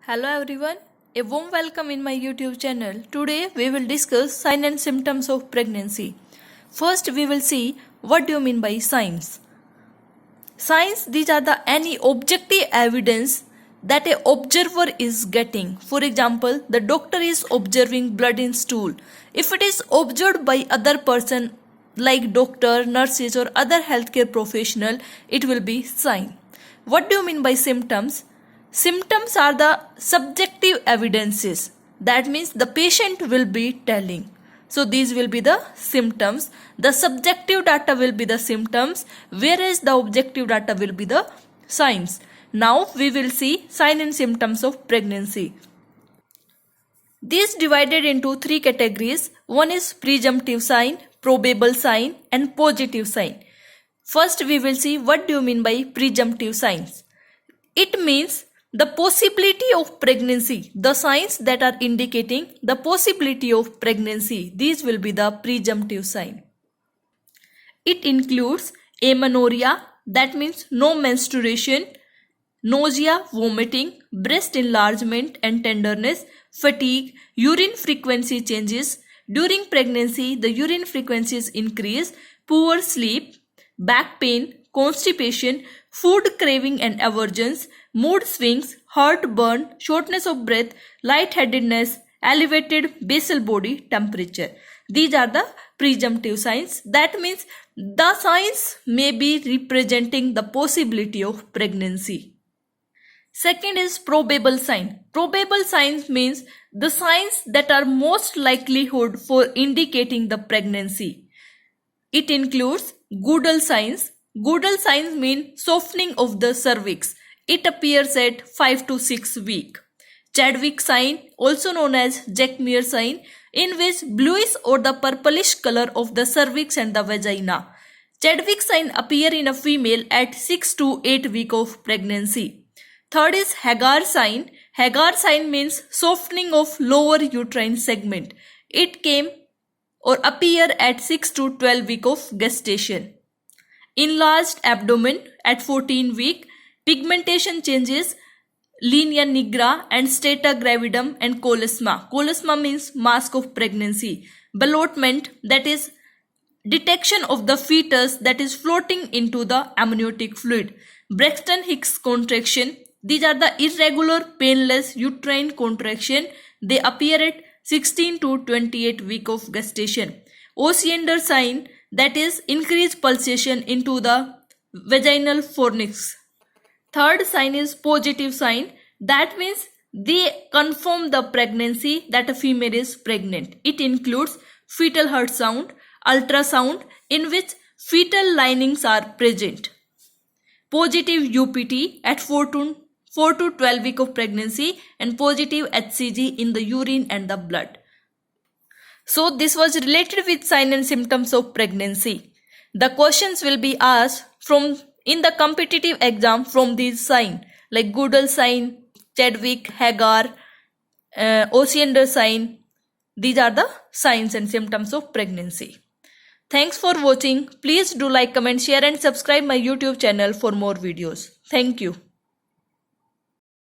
Hello everyone, a warm welcome in my YouTube channel. Today we will discuss signs and symptoms of pregnancy. First we will see what do you mean by signs. Signs, these are the any objective evidence that a observer is getting. For example, the doctor is observing blood in stool. If it is observed by other person like doctor, nurses or other healthcare professional, it will be sign. What do you mean by symptoms? Symptoms are the subjective evidences. That means the patient will be telling. So these will be the symptoms. The subjective data will be the symptoms, whereas the objective data will be the signs. Now we will see sign and symptoms of pregnancy. These divided into three categories. One is presumptive sign, probable sign and positive sign. First we will see what do you mean by presumptive signs. It means the possibility of pregnancy, the signs that are indicating the possibility of pregnancy, these will be the presumptive sign. It includes amenorrhea, that means no menstruation, nausea, vomiting, breast enlargement and tenderness, fatigue, urine frequency changes. During pregnancy, the urine frequencies increase, poor sleep, back pain, constipation, food craving and aversions, mood swings, heartburn, shortness of breath, lightheadedness, elevated basal body temperature. These are the presumptive signs. That means the signs may be representing the possibility of pregnancy. Second is probable sign. Probable signs means the signs that are most likelihood for indicating the pregnancy. It includes Goodell signs. Goodell signs mean softening of the cervix. It appears at 5 to 6 weeks. Chadwick sign, also known as Jacquemer sign, in which bluish or the purplish color of the cervix and the vagina. Chadwick sign appear in a female at 6 to 8 weeks of pregnancy. Third is Hagar sign. Hagar sign means softening of lower uterine segment. It came or appear at 6 to 12 weeks of gestation. Enlarged abdomen at 14 weeks, pigmentation changes, linea nigra and stata gravidum and colesma. Colesma means mask of pregnancy. Ballotment, that is detection of the fetus that is floating into the amniotic fluid. Braxton Hicks contraction, these are the irregular painless uterine contraction. They appear at 16 to 28 weeks of gestation. Osiander sign, that is increased pulsation into the vaginal fornix. Third sign is positive sign. That means they confirm the pregnancy that a female is pregnant. It includes fetal heart sound, ultrasound in which fetal linings are present. Positive UPT at 4 to 12 weeks of pregnancy and positive HCG in the urine and the blood. So this was related with signs and symptoms of pregnancy. The questions will be asked from in the competitive exam from these signs like Goodell sign, Chadwick, Hagar, Osiander sign. These are the signs and symptoms of pregnancy. Thanks for watching. Please do like, comment, share and subscribe my YouTube channel for more videos. Thank you.